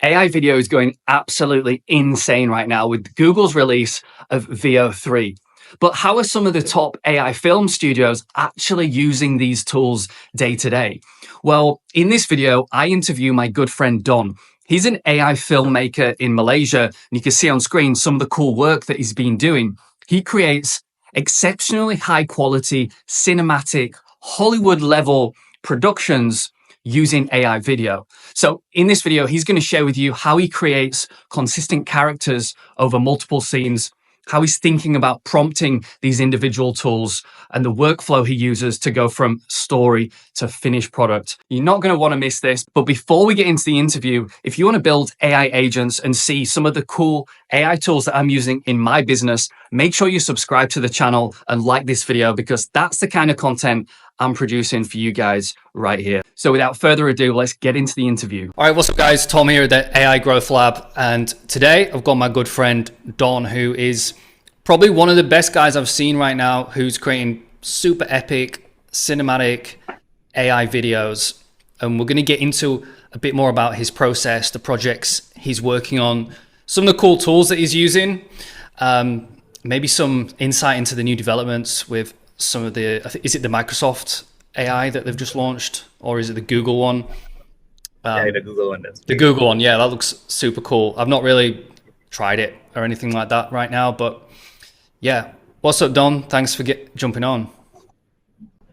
AI video is going absolutely insane right now with Google's release of Veo 3. But how are some of the top AI film studios actually using these tools day to day? Well, in this video, I interview my good friend Don. He's an AI filmmaker in Malaysia, and you can see on screen some of the cool work that he's been doing. He creates exceptionally high quality, cinematic, Hollywood level productions using AI video. So in this video, he's going to share with you how he creates consistent characters over multiple scenes, how he's thinking about prompting these individual tools, and the workflow he uses to go from story to finished product. You're not going to want to miss this. But before we get into the interview, if you want to build AI agents and see some of the cool AI tools that I'm using in my business, make sure you subscribe to the channel and like this video, because that's the kind of content I'm producing for you guys right here. So without further ado, let's get into the interview. All right, what's up guys? Tom here at the AI Growth Lab. And today I've got my good friend Don, who is probably one of the best guys I've seen right now, who's creating super epic cinematic AI videos. And we're gonna get into a bit more about his process, the projects he's working on, some of the cool tools that he's using, maybe some insight into the new developments with some of the, is it the Microsoft AI that they've just launched, or is it the Google one? Yeah, the Google one. The Google one, yeah, that looks super cool. I've not really tried it or anything like that right now, but yeah. What's up, Don? Thanks for jumping on.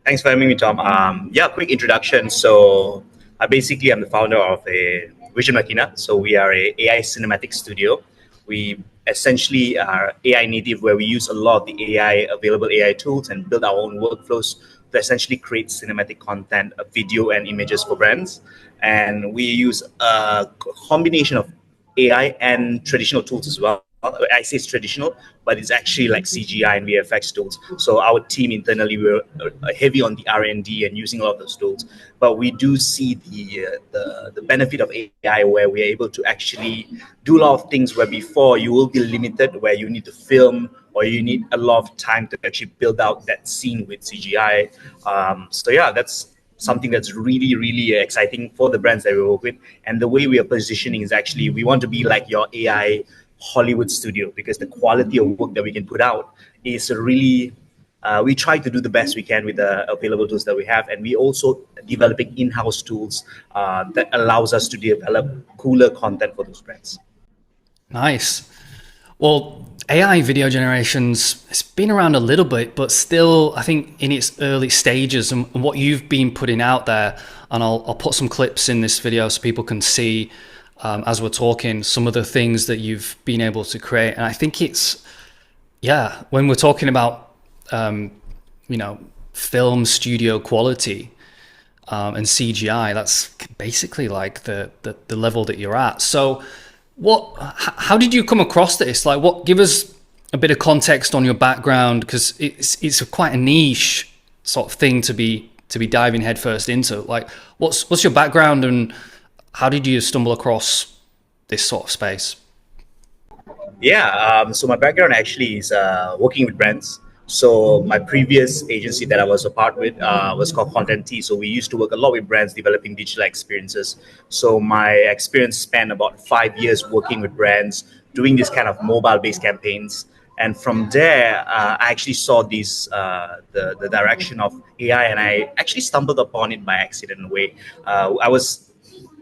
Thanks for having me, Tom. Yeah, quick introduction. So I'm the founder of a Vision Machina. So we are a AI cinematic studio. We essentially are AI native, where we use a lot of the available AI tools and build our own workflows to essentially create cinematic content, video and images for brands. And we use a combination of AI and traditional tools as well. I say it's traditional, but it's actually like CGI and VFX tools. So our team internally, we're heavy on the R&D and using a lot of those tools. But we do see the benefit of AI, where we're able to actually do a lot of things where before you will be limited, where you need to film or you need a lot of time to actually build out that scene with CGI. So yeah, that's something that's really, really exciting for the brands that we work with. And the way we are positioning is actually, we want to be like your AI Hollywood studio, because the quality of work that we can put out is really, we try to do the best we can with the available tools that we have. And we also developing in-house tools that allows us to develop cooler content for those brands. Nice. Well, AI video generations, it's been around a little bit, but still, I think in its early stages, and what you've been putting out there, and I'll put some clips in this video so people can see as we're talking, some of the things that you've been able to create. And I think it's, yeah, when we're talking about, film studio quality and CGI, that's basically like the level that you're at. So how did you come across this? Like, give us a bit of context on your background, because it's quite a niche sort of thing to be diving headfirst into. Like, what's your background, and how did you stumble across this sort of space? Yeah, so my background actually is working with brands. So my previous agency that I was a part with was called Content T. So we used to work a lot with brands developing digital experiences. So my experience spanned about 5 years working with brands, doing this kind of mobile-based campaigns. And from there, I actually saw this, the direction of AI, and I actually stumbled upon it by accident in a way. I was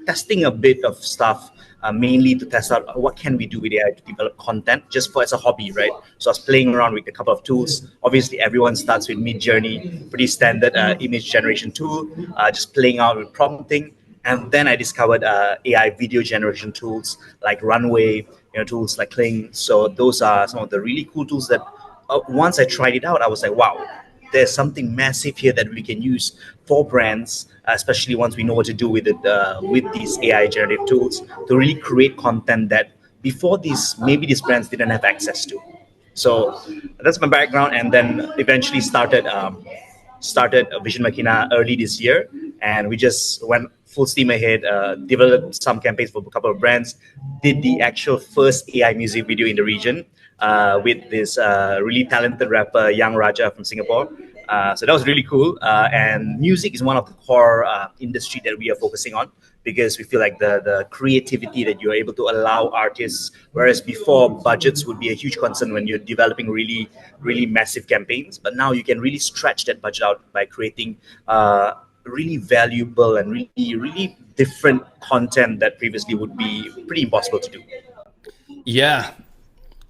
testing a bit of stuff, mainly to test out what can we do with AI to develop content just as a hobby, right? So I was playing around with a couple of tools. Obviously, everyone starts with Midjourney, pretty standard image generation tool, just playing out with prompting. And then I discovered AI video generation tools like Runway, tools like Kling. So those are some of the really cool tools that once I tried it out, I was like, wow, there's something massive here that we can use for brands, especially once we know what to do with it, with these AI generative tools, to really create content that before maybe these brands didn't have access to. So that's my background, and then eventually started Vision Machina early this year, and we just went full steam ahead, developed some campaigns for a couple of brands, did the actual first AI music video in the region with this really talented rapper, Young Raja from Singapore. So that was really cool. And music is one of the core industry that we are focusing on. because we feel like the creativity that you're able to allow artists, whereas before budgets would be a huge concern when you're developing really massive campaigns, but now you can really stretch that budget out by creating really valuable and really different content that previously would be pretty impossible to do. Yeah.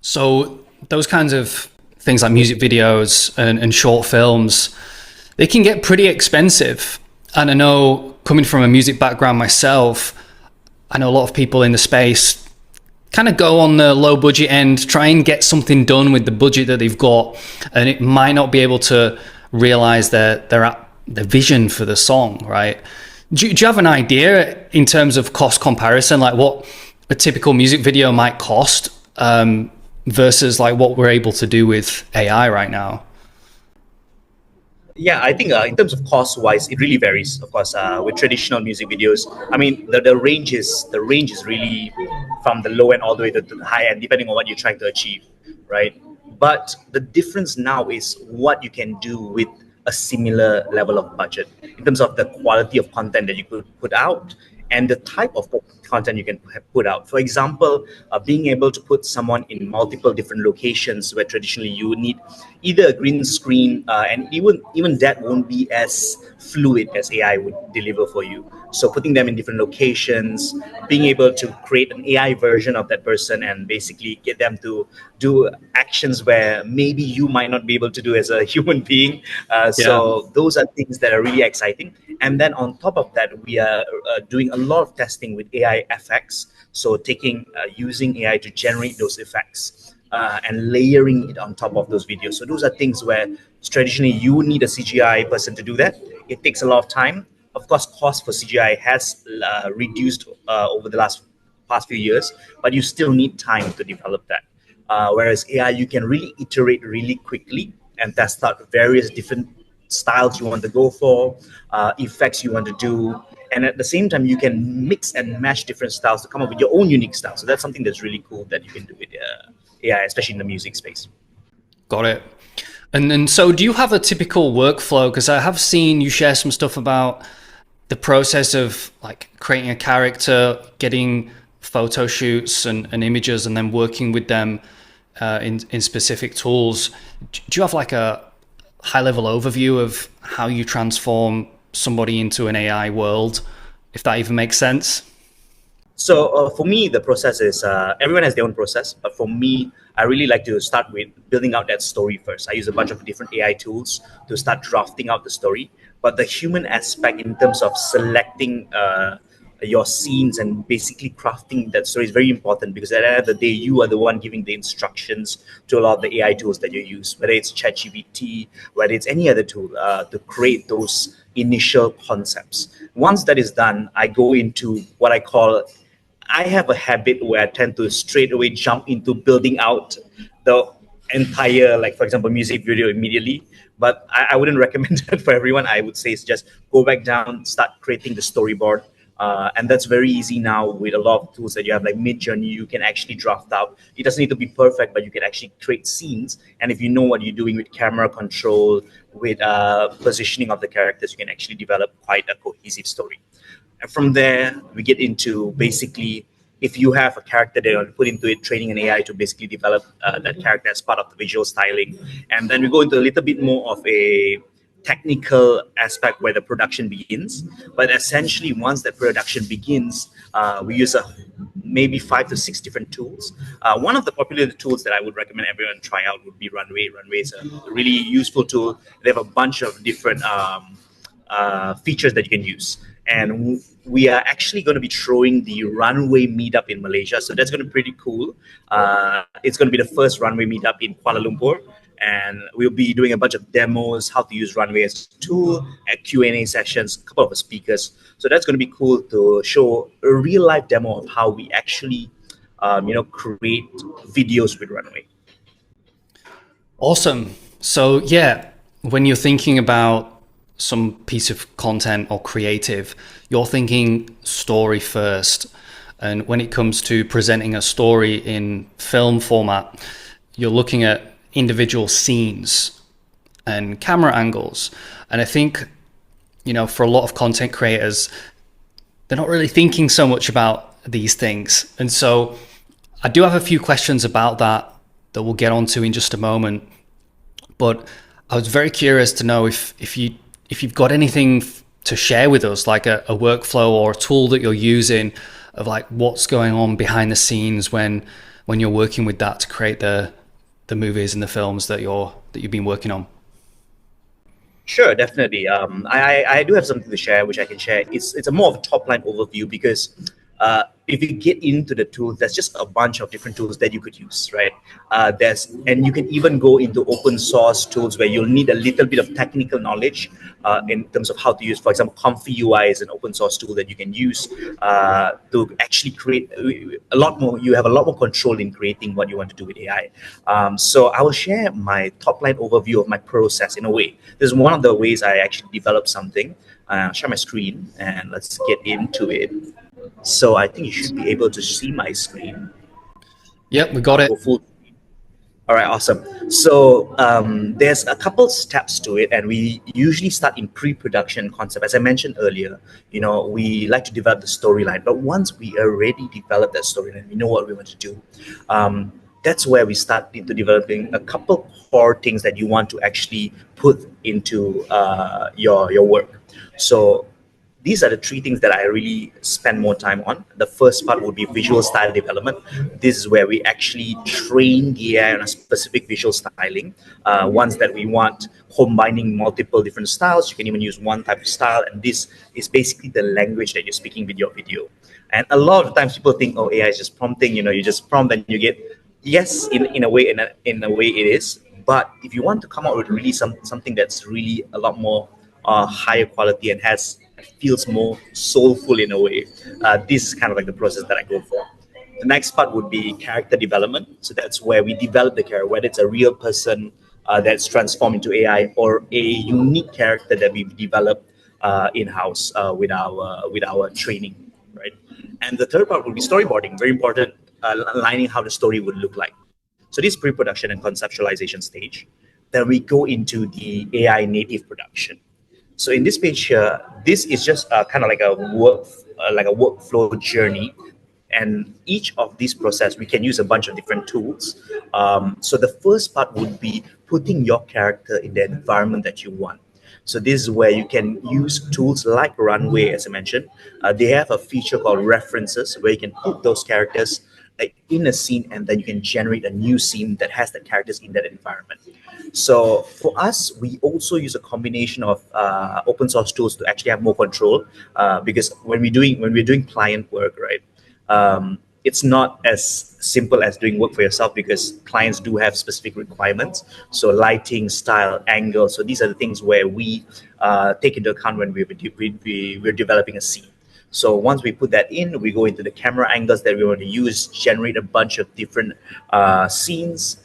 So those kinds of things like music videos and short films, they can get pretty expensive. And I know, coming from a music background myself, I know a lot of people in the space kind of go on the low budget end, try and get something done with the budget that they've got, and it might not be able to realize their vision for the song, right? Do you have an idea in terms of cost comparison, like what a typical music video might cost versus like what we're able to do with AI right now? Yeah, I think in terms of cost wise, it really varies. Of course, with traditional music videos, I mean the range is really from the low end all the way to the high end, depending on what you're trying to achieve, right? But the difference now is what you can do with a similar level of budget in terms of the quality of content that you could put out and the type of content you can put out. For example, being able to put someone in multiple different locations where traditionally you would need either a green screen, and even that won't be as fluid as AI would deliver for you. So putting them in different locations, being able to create an AI version of that person and basically get them to do actions where maybe you might not be able to do as a human being. So those are things that are really exciting. And then on top of that, we are doing a lot of testing with AI effects. So using AI to generate those effects and layering it on top of those videos. So those are things where traditionally you need a CGI person to do that. It takes a lot of time. Of course, cost for CGI has reduced over the past few years, but you still need time to develop that. Whereas AI, you can really iterate really quickly and test out various different styles you want to go for, effects you want to do. And at the same time, you can mix and match different styles to come up with your own unique style. So that's something that's really cool that you can do with AI, especially in the music space. Got it. And then, so do you have a typical workflow? Because I have seen you share some stuff about the process of like creating a character, getting photo shoots and images, and then working with them in specific tools. Do you have like a high level overview of how you transform somebody into an AI world, if that even makes sense? So for me, the process is everyone has their own process, but for me, I really like to start with building out that story first. I use a bunch of different AI tools to start drafting out the story, but the human aspect in terms of selecting your scenes and basically crafting that story is very important, because at the end of the day, you are the one giving the instructions to a lot of the AI tools that you use, whether it's ChatGPT, whether it's any other tool to create those initial concepts. Once that is done, I go into what I have a habit where I tend to straight away jump into building out the entire, like for example, music video immediately. But I wouldn't recommend that for everyone. I would say it's just go back down, start creating the storyboard. And that's very easy now with a lot of tools that you have, like Midjourney. You can actually draft out. It doesn't need to be perfect, but you can actually create scenes. And if you know what you're doing with camera control, with positioning of the characters, you can actually develop quite a cohesive story. And from there, we get into basically, if you have a character that you want to put into it, training an AI to basically develop that character as part of the visual styling. And then we go into a little bit more of a technical aspect where the production begins. But essentially, once that production begins, we use maybe 5 to 6 different tools. One of the popular tools that I would recommend everyone try out would be Runway. Runway is a really useful tool. They have a bunch of different features that you can use. And we are actually going to be throwing the Runway meetup in Malaysia. So that's going to be pretty cool. It's going to be the first Runway meetup in Kuala Lumpur. And we'll be doing a bunch of demos, how to use Runway as a tool, at Q&A sessions, a couple of speakers. So that's going to be cool to show a real life demo of how we actually, create videos with Runway. Awesome. So yeah, when you're thinking about some piece of content or creative, you're thinking story first. And when it comes to presenting a story in film format, you're looking at individual scenes and camera angles. And I think, for a lot of content creators, they're not really thinking so much about these things. And so I do have a few questions about that we'll get onto in just a moment. But I was very curious to know if you've got anything to share with us, like a workflow or a tool that you're using of like what's going on behind the scenes when you're working with that to create the movies and the films that you've been working on. Sure, definitely. I do have something to share, which I can share. It's a more of a top line overview because if you get into the tools, there's just a bunch of different tools that you could use, right? And you can even go into open source tools where you'll need a little bit of technical knowledge in terms of how to use. For example, Comfy UI is an open source tool that you can use to actually create a lot more. You have a lot more control in creating what you want to do with AI. So I will share my top line overview of my process in a way. This is one of the ways I actually developed something. I'll share my screen and let's get into it. So I think you should be able to see my screen. Yep, we got it. All right, awesome. So there's a couple steps to it, and we usually start in pre-production concept. As I mentioned earlier, we like to develop the storyline. But once we already develop that storyline, we know what we want to do. That's where we start into developing a couple core things that you want to actually put into your work. So these are the three things that I really spend more time on. The first part would be visual style development. This is where we actually train the AI on a specific visual styling. Ones that we want combining multiple different styles. You can even use one type of style, and this is basically the language that you're speaking with your video. And a lot of times people think, oh, AI is just prompting. You just prompt and you get yes, in a way it is. But if you want to come out with really something that's really a lot more higher quality and feels more soulful in a way, this is kind of like the process that I go for. The next part would be character development. So that's where we develop the character, whether it's a real person that's transformed into AI or a unique character that we've developed in-house with our training, right? And the third part would be storyboarding, very important, aligning how the story would look like. So this pre-production and conceptualization stage. Then we go into the AI native production. So in this page here, this is just kind of like a workflow journey, and each of these process we can use a bunch of different tools. So the first part would be putting your character in the environment that you want. So this is where you can use tools like Runway, as I mentioned. They have a feature called references, where you can put those characters in a scene, and then you can generate a new scene that has the characters in that environment. So for us, we also use a combination of open source tools to actually have more control, because when we're doing client work, right, it's not as simple as doing work for yourself, because clients do have specific requirements. So lighting, style, angle. So these are the things where we take into account when we're developing a scene. So once we put that in, we go into the camera angles that we want to use, generate a bunch of different scenes,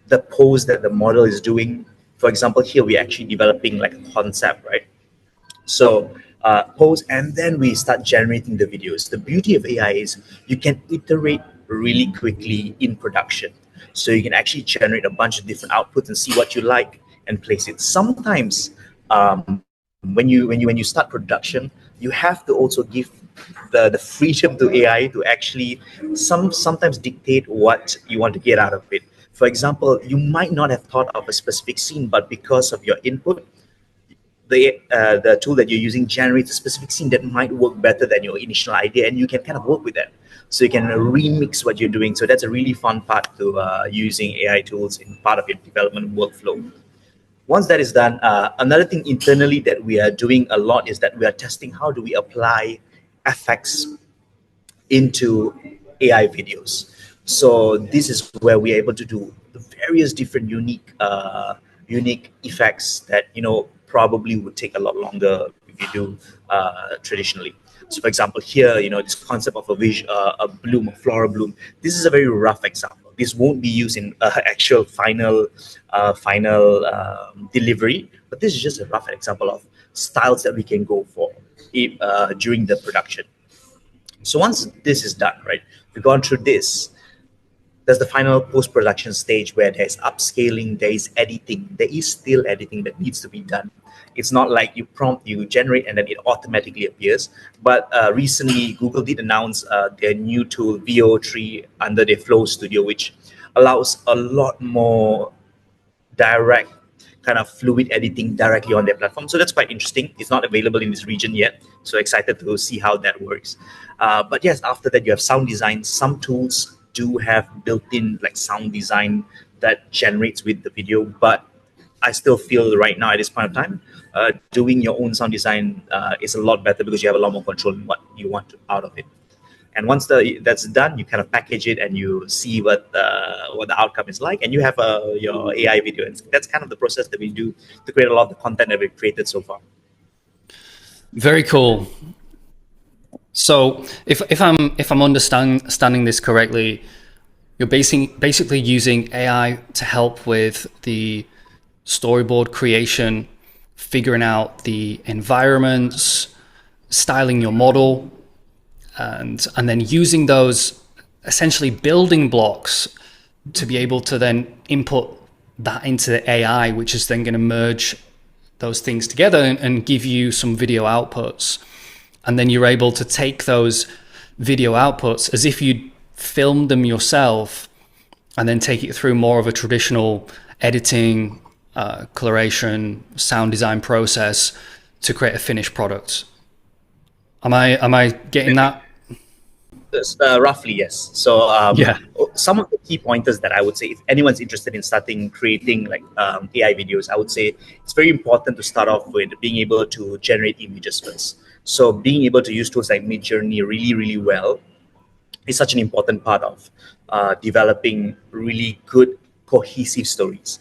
the pose that the model is doing. For example, here we're actually developing like a concept, right? So pose, and then we start generating the videos. The beauty of AI is you can iterate really quickly in production. So you can actually generate a bunch of different outputs and see what you like and place it. Sometimes when you start production, you have to also give the freedom to AI to actually sometimes dictate what you want to get out of it. For example, you might not have thought of a specific scene, but because of your input, the tool that you're using generates a specific scene that might work better than your initial idea, and you can kind of work with that. So you can remix what you're doing. So that's a really fun part to using AI tools in part of your development workflow. Once that is done, another thing internally that we are doing a lot is that we are testing how do we apply effects into AI videos. So this is where we are able to do various different unique effects that probably would take a lot longer if you do traditionally. So for example, here, this concept of a bloom, a floral bloom, this is a very rough example. This won't be used in actual final delivery, but this is just a rough example of styles that we can go for during the production. So once this is done, right, we've gone through this. There's the final post-production stage where there's upscaling, there is editing. There is still editing that needs to be done. It's not like you prompt, you generate, and then it automatically appears. But recently, Google did announce their new tool, VO3, under their Flow Studio, which allows a lot more direct kind of fluid editing directly on their platform. So that's quite interesting. It's not available in this region yet. So excited to see how that works. But yes, after that, you have sound design. Some tools do have built-in like sound design that generates with the video, but I still feel right now at this point of time, doing your own sound design is a lot better because you have a lot more control in what you want out of it. And once that's done, you kind of package it and you see what the outcome is like, and you have your AI video. And that's kind of the process that we do to create a lot of the content that we've created so far. Very cool. So if I'm understanding this correctly, you're basically using AI to help with the storyboard creation, figuring out the environments, styling your model, and then using those essentially building blocks to be able to then input that into the AI, which is then going to merge those things together and give you some video outputs. And then you're able to take those video outputs as if you filmed them yourself and then take it through more of a traditional editing, coloration, sound design process to create a finished product. Am I getting that? Roughly, yes. So Yeah. some of the key pointers that I would say, if anyone's interested in starting creating like AI videos, I would say it's very important to start off with being able to generate images first. So being able to use tools like Midjourney really, really well is such an important part of developing really good cohesive stories.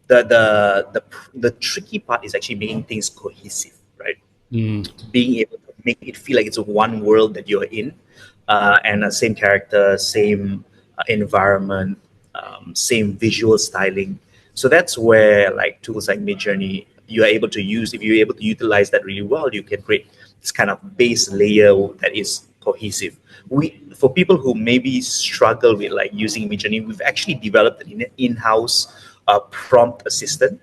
The tricky part is actually making things cohesive, right? Being able to make it feel like it's one world that you're in, and the same character, same environment, same visual styling. So that's where like tools like Midjourney, you are able to use. If you're able to utilize that really well, you can create this kind of base layer that is cohesive. For people who maybe struggle with like using Midjourney, we've actually developed an in-house prompt assistant.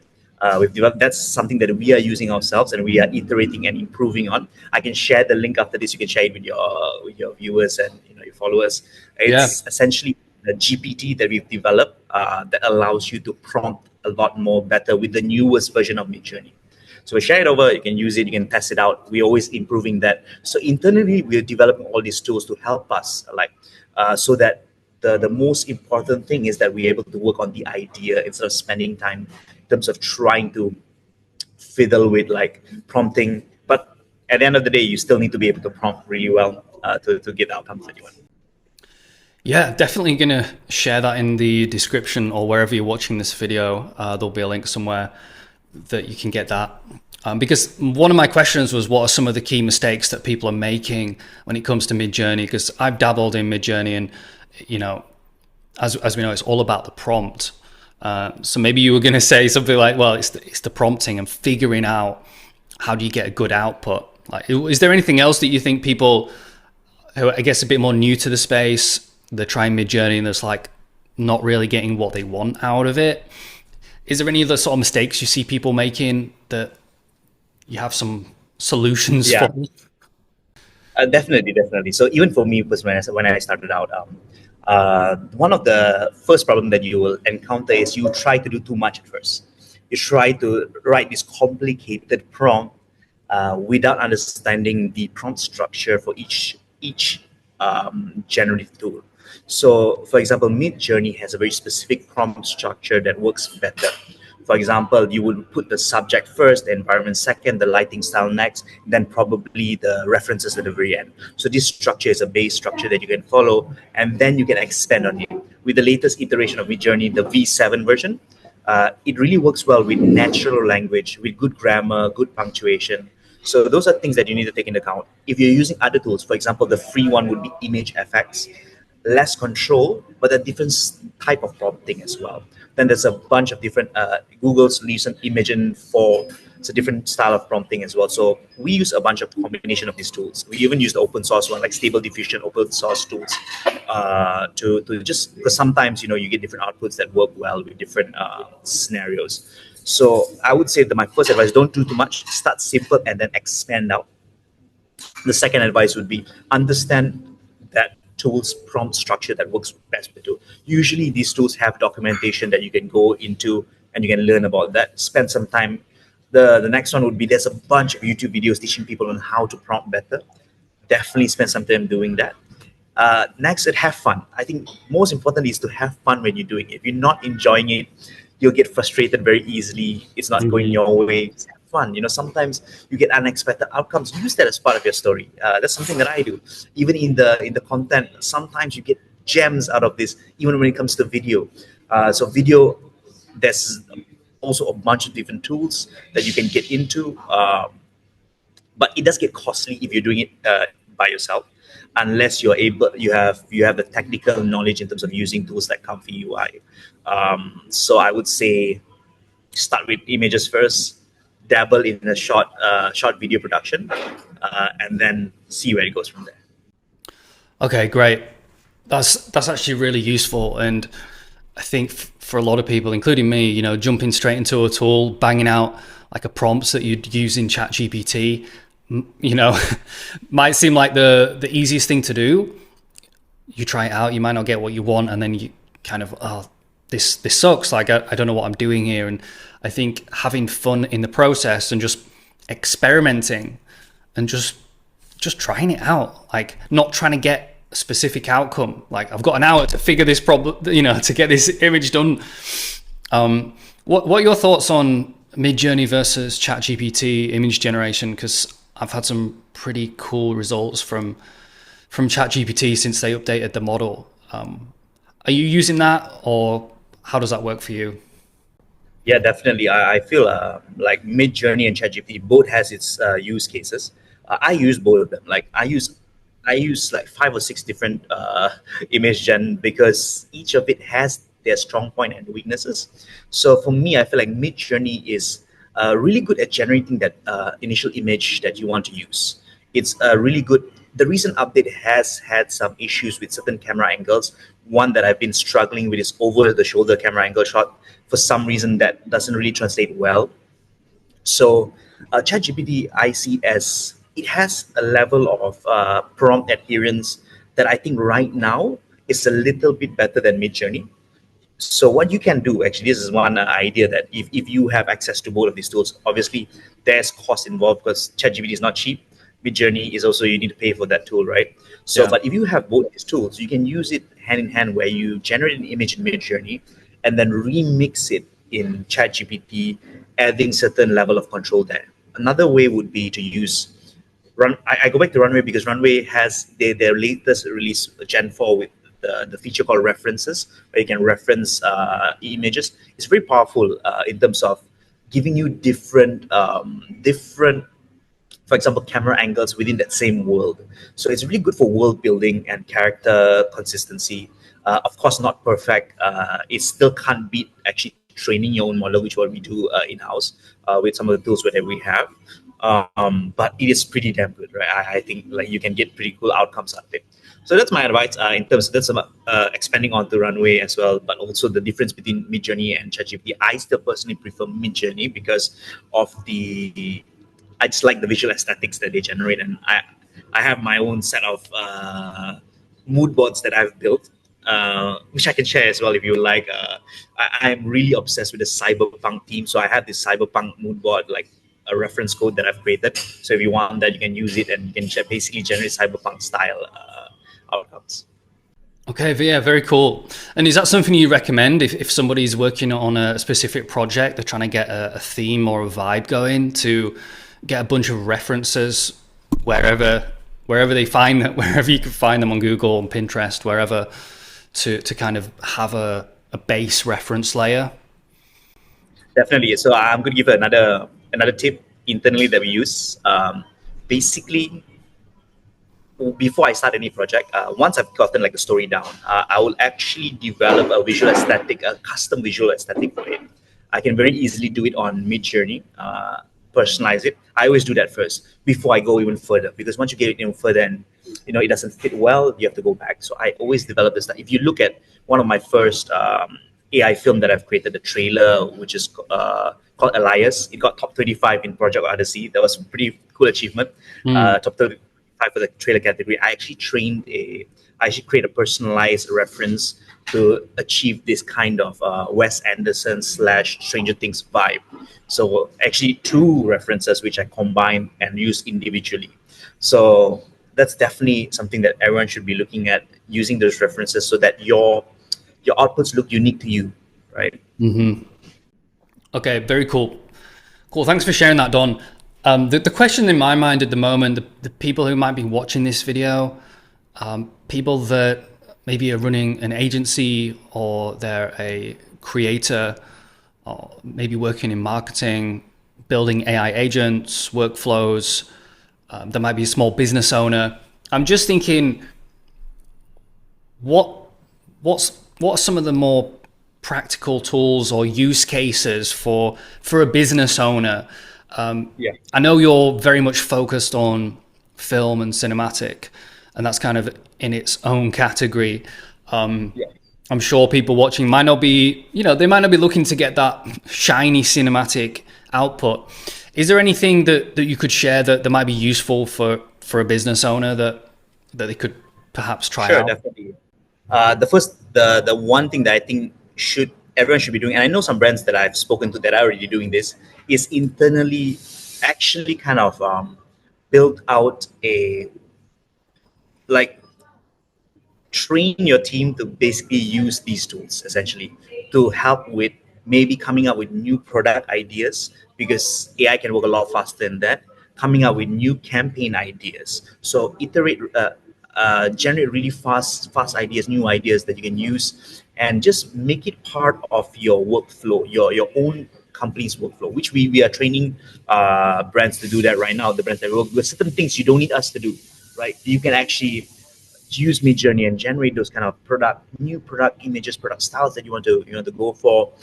We've developed, that's something that we are using ourselves and we are iterating and improving on. I can share the link after this. You can share it with your viewers and your followers. It's essentially a GPT that we've developed that allows you to prompt a lot more better with the newest version of Midjourney. So we share it over, you can use it, you can test it out. We're always improving that. So internally, we're developing all these tools to help us, so that the most important thing is that we're able to work on the idea instead of spending time in terms of trying to fiddle with like prompting. But at the end of the day, you still need to be able to prompt really well to get the outcomes that you want. Yeah, definitely going to share that in the description or wherever you're watching this video. There'll be a link somewhere that you can get that. Because one of my questions was, what are some of the key mistakes that people are making when it comes to Midjourney? Because I've dabbled in Midjourney and, as we know, it's all about the prompt. So maybe you were going to say something like, well, it's the prompting and figuring out how do you get a good output. Like, is there anything else that you think people who are, I guess, a bit more new to the space, they're trying Midjourney and there's like not really getting what they want out of it? Is there any other sort of mistakes you see people making that you have some solutions for? Definitely. So even for me, because when I started out, one of the first problem that you will encounter is you try to do too much at first. You try to write this complicated prompt without understanding the prompt structure for each generative tool. So, for example, Midjourney has a very specific prompt structure that works better. For example, you would put the subject first, the environment second, the lighting style next, then probably the references at the very end. So this structure is a base structure that you can follow, and then you can expand on it. With the latest iteration of Midjourney, the V7 version, it really works well with natural language, with good grammar, good punctuation. So those are things that you need to take into account. If you're using other tools, for example, the free one would be Image FX, less control, but a different type of prompting as well. Then there's a bunch of different Google solution, Imagen 4. It's a different style of prompting as well. So we use a bunch of combination of these tools. We even use the open source one, like Stable Diffusion, open source tools, to just, because sometimes you get different outputs that work well with different scenarios. So I would say that my first advice: don't do too much. Start simple and then expand out. The second advice would be understand that tool's prompt structure that works best with the tool. Usually these tools have documentation that you can go into and you can learn about that. Spend some time. The next one would be there's a bunch of YouTube videos teaching people on how to prompt better. Definitely spend some time doing that. Next, have fun. I think most importantly is to have fun when you're doing it. If you're not enjoying it, you'll get frustrated very easily. It's not going your way. Just have fun. Sometimes you get unexpected outcomes. Use that as part of your story. That's something that I do. Even in the content, sometimes you get gems out of this. Even when it comes to video. So video, there's also a bunch of different tools that you can get into. But it does get costly if you're doing it by yourself, unless you have the technical knowledge in terms of using tools like Comfy UI. So I would say start with images first, dabble in a short video production, and then see where it goes from there. Okay, great. That's actually really useful, and I think for a lot of people, including me, jumping straight into a tool, banging out like a prompts that you'd use in ChatGPT, might seem like the easiest thing to do. You try it out, you might not get what you want, and then you kind of, this sucks. Like I don't know what I'm doing here. And I think having fun in the process and just experimenting and just trying it out, like not trying to get a specific outcome. Like I've got an hour to figure this problem, to get this image done. What are your thoughts on Midjourney versus ChatGPT image generation? Because I've had some pretty cool results from ChatGPT since they updated the model. Are you using that, or how does that work for you? Yeah, definitely. I feel like Midjourney and ChatGPT both has its use cases. I use both of them. Like I use like 5 or 6 different image gen, because each of it has their strong point and weaknesses. So for me, I feel like Midjourney is really good at generating that initial image that you want to use. It's really good. The recent update has had some issues with certain camera angles. One that I've been struggling with is over the shoulder camera angle shot. For some reason, that doesn't really translate well. So ChatGPT, I see as it has a level of prompt adherence that I think right now is a little bit better than Midjourney. So what you can do, actually, this is one idea, that if you have access to both of these tools, obviously there's cost involved because ChatGPT is not cheap. Midjourney is also, you need to pay for that tool, right? So, yeah. But if you have both these tools, you can use it hand in hand, where you generate an image in Midjourney and then remix it in ChatGPT, adding certain level of control there. Another way would be to use I go back to Runway, because Runway has their latest release, Gen 4, with the feature called references, where you can reference images. It's very powerful in terms of giving you different, for example, camera angles within that same world. So it's really good for world building and character consistency. Of course, not perfect. It still can't beat actually training your own model, which is what we do in-house with some of the tools that we have. But it is pretty damn good, right? I think like you can get pretty cool outcomes out of it. So that's my advice in terms of that's about expanding onto Runway as well, but also the difference between Midjourney and ChatGPT. I still personally prefer Midjourney because of I just like the visual aesthetics that they generate, and I have my own set of mood boards that I've built, which I can share as well if you like. I'm really obsessed with the cyberpunk theme, so I have this cyberpunk mood board, like a reference code that I've created. So if you want that, you can use it, and you can basically generate cyberpunk style outcomes. Okay, yeah, very cool. And is that something you recommend if somebody's working on a specific project, they're trying to get a theme or a vibe going, to get a bunch of references wherever they find that, wherever you can find them on Google, on Pinterest, wherever, to kind of have a base reference layer? Definitely. So I'm going to give another tip internally that we use. Basically, before I start any project, once I've gotten like a story down, I will actually develop a visual aesthetic, a custom visual aesthetic for it. I can very easily do it on Midjourney, personalize it. I always do that first before I go even further, because once you get it even further and it doesn't fit well, you have to go back. So I always develop this stuff. If you look at one of my first AI film that I've created, the trailer, which is called Elias. It got top 35 in Project Odyssey. That was a pretty cool achievement. Top 35 for the trailer category. I actually create a personalized reference to achieve this kind of Wes Anderson / Stranger Things vibe. So actually two references which I combine and use individually. So that's definitely something that everyone should be looking at, using those references so that your outputs look unique to you, right? Okay, very cool. Cool. Thanks for sharing that, Don. The question in my mind at the moment, the people who might be watching this video, people that maybe are running an agency, or they're a creator, or maybe working in marketing, building AI agents, workflows. There might be a small business owner. I'm just thinking, what's some of the more practical tools or use cases for a business owner? I know you're very much focused on film and cinematic, and that's kind of in its own category. I'm sure people watching might not be, they might not be looking to get that shiny cinematic output. Is there anything that you could share that might be useful for a business owner that they could perhaps try out? Sure, definitely. The one thing that I think everyone should be doing, and I know some brands that I've spoken to that are already doing this, is internally actually kind of build out train your team to basically use these tools essentially to help with maybe coming up with new product ideas, because AI can work a lot faster than that. Coming up with new campaign ideas, so generate really fast ideas, new ideas that you can use, and just make it part of your workflow, your own company's workflow, which we are training brands to do that right now. The brands that work with certain things you don't need us to do, right? You can actually use Midjourney and generate those kind of new product images, product styles that you want to go for.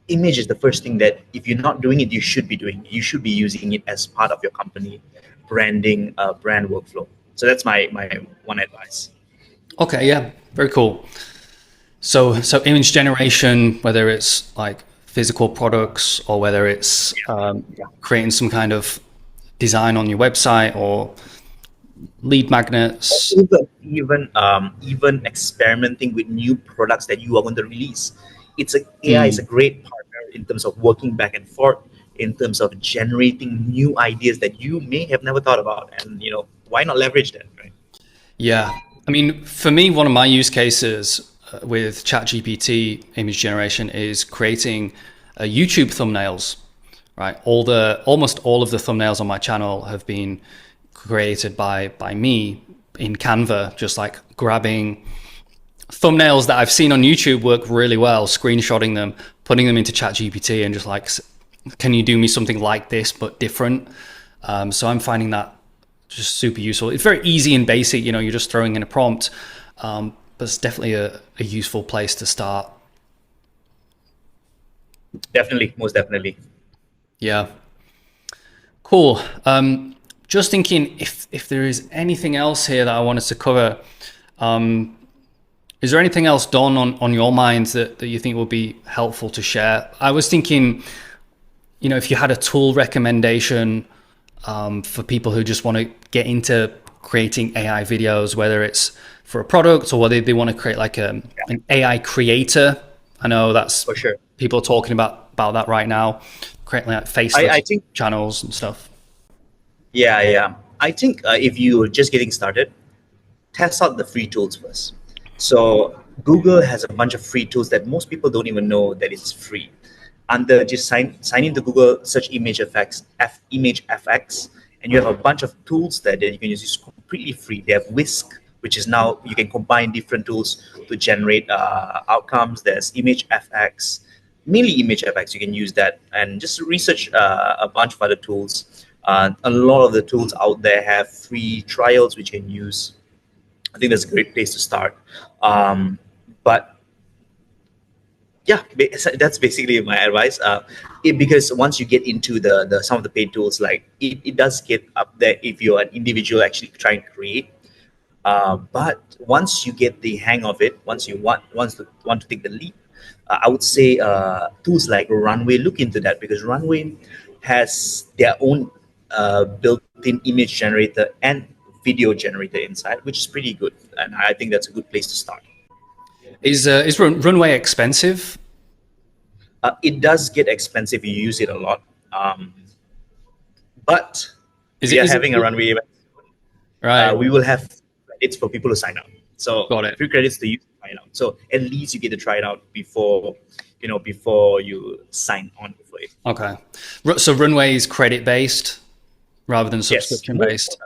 Image is the first thing that, if you're not doing it, you should be doing. You should be using it as part of your company branding, brand workflow. So that's my one advice. Okay, yeah, very cool. So image generation, whether it's like physical products or whether it's creating some kind of design on your website or lead magnets, even experimenting with new products that you are going to release. AI is a great partner in terms of working back and forth, in terms of generating new ideas that you may have never thought about, and why not leverage that, right? Yeah, I mean, for me, one of my use cases with ChatGPT image generation is creating YouTube thumbnails. Right, almost all of the thumbnails on my channel have been created by me in Canva, just like grabbing thumbnails that I've seen on YouTube work really well, screenshotting them, putting them into ChatGPT, and just like, can you do me something like this but different? So I'm finding that just super useful. It's very easy and basic, you're just throwing in a prompt, but it's definitely a useful place to start. Definitely, most definitely. Yeah. Cool. Just thinking if there is anything else here that I wanted to cover. Is there anything else, Don, on your mind that you think would be helpful to share? I was thinking, if you had a tool recommendation for people who just want to get into creating AI videos, whether it's for a product or whether they want to create like an AI creator. I know that's for sure. People are talking about that right now, creating like faceless channels and stuff. Yeah. I think if you're just getting started, test out the free tools first. So Google has a bunch of free tools that most people don't even know that it's free. Under just sign into Google, search Image FX, and you have a bunch of tools there that you can use. It's completely free. They have Whisk, which is now you can combine different tools to generate outcomes. There's Image FX, mainly Image FX. You can use that and just research a bunch of other tools. A lot of the tools out there have free trials which you can use. I think that's a great place to start. But yeah, that's basically my advice. Because once you get into the some of the paid tools, like it does get up there if you're an individual actually trying to create. But once you get the hang of it, once you want to take the leap, I would say tools like Runway look into that, because Runway has their own built-in image generator and video generator inside, which is pretty good, and I think that's a good place to start. Is Runway expensive? It does get expensive if you use it a lot, but we are having a Runway event. Right. We will have credits for people to sign up. So Got it. free credits to use to try it out. So at least you get to try it out before you sign on for it. Okay. So Runway is credit based rather than subscription based.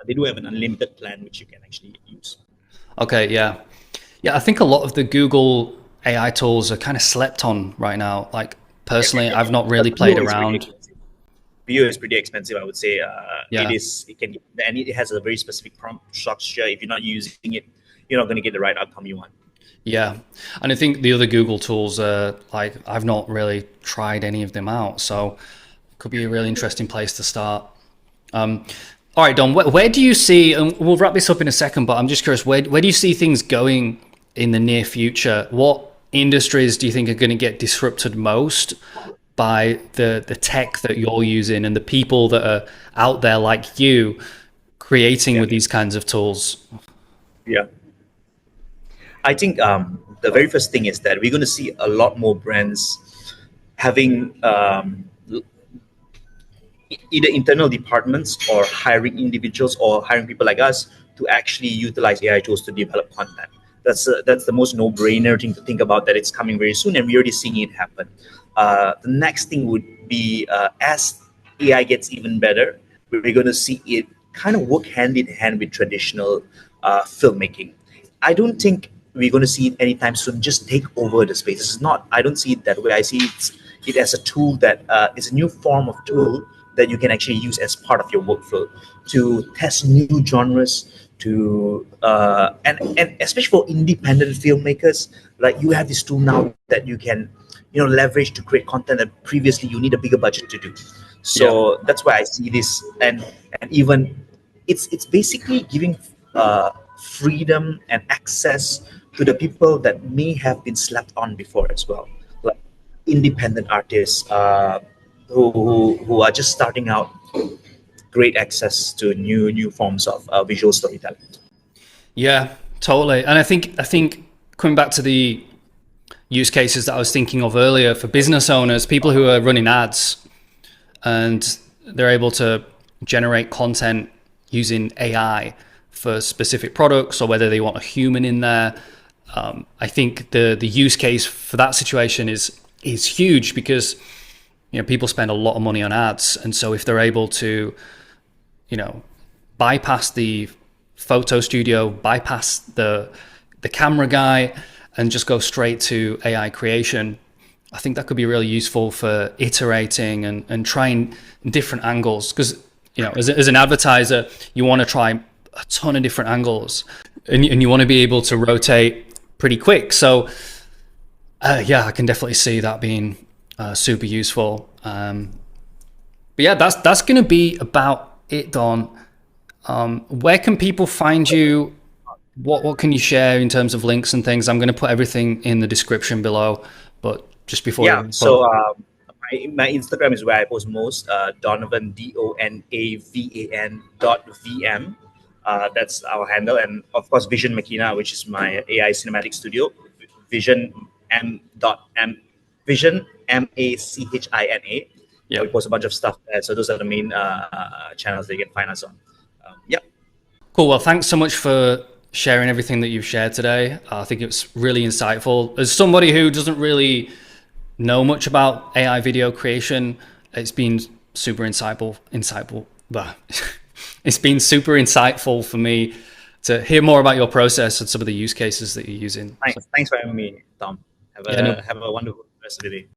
They do have an unlimited plan which you can actually use. Okay. Yeah. Yeah. I think a lot of the Google AI tools are kind of slept on right now. Like personally, I've not really played around. Veo is pretty expensive, I would say. Yeah. It has a very specific prompt structure. If you're not using it, you're not going to get the right outcome you want. Yeah, and I think the other Google tools are like I've not really tried any of them out, so it could be a really interesting place to start. All right, Don, where do you see? And we'll wrap this up in a second, but I'm just curious, where do you see things going in the near future? What industries do you think are going to get disrupted most by the tech that you're using and the people that are out there like you creating with these kinds of tools? Yeah. I think the very first thing is that we're going to see a lot more brands having either internal departments or hiring individuals or hiring people like us to actually utilize AI tools to develop content. That's the most no-brainer thing to think about, that it's coming very soon, and we're already seeing it happen. The next thing would be as AI gets even better, we're going to see it kind of work hand in hand with traditional filmmaking. I don't think we're going to see it anytime soon just take over the space. This is not, I don't see it that way. I see it as a tool that is a new form of tool that you can actually use as part of your workflow to test new genres, to and especially for independent filmmakers, like you have this tool now that you can leverage to create content that previously you need a bigger budget to do. So that's why I see this, and even it's basically giving freedom and access to the people that may have been slept on before as well, like independent artists who are just starting out. Great access to new forms of visual storytelling. Yeah, totally. And I think coming back to the use cases that I was thinking of earlier for business owners, people who are running ads and they're able to generate content using AI for specific products, or whether they want a human in there. I think the use case for that situation is huge, because people spend a lot of money on ads, and so if they're able to bypass the photo studio, bypass the camera guy, and just go straight to AI creation, I think that could be really useful for iterating and trying different angles. Because as an advertiser, you want to try a ton of different angles, and you want to be able to rotate pretty quick. So yeah, I can definitely see that being super useful. But yeah, that's going to be about it, Don. Where can people find you? What can you share in terms of links and things? I'm going to put everything in the description below, but just before. Yeah. So my Instagram is where I post most. Donavan DONAVAN.VM. That's our handle, and of course Vision Machina, which is my AI cinematic studio. Vision Vision MACHINA. Yeah, we post a bunch of stuff there. So those are the main channels that you can find us on. Yeah. Cool. Well, thanks so much for sharing everything that you've shared today. I think it's really insightful. As somebody who doesn't really know much about AI video creation, it's been super insightful. It's been super insightful for me to hear more about your process and some of the use cases that you're using. Thanks for having me, Tom. Have a wonderful rest of the day.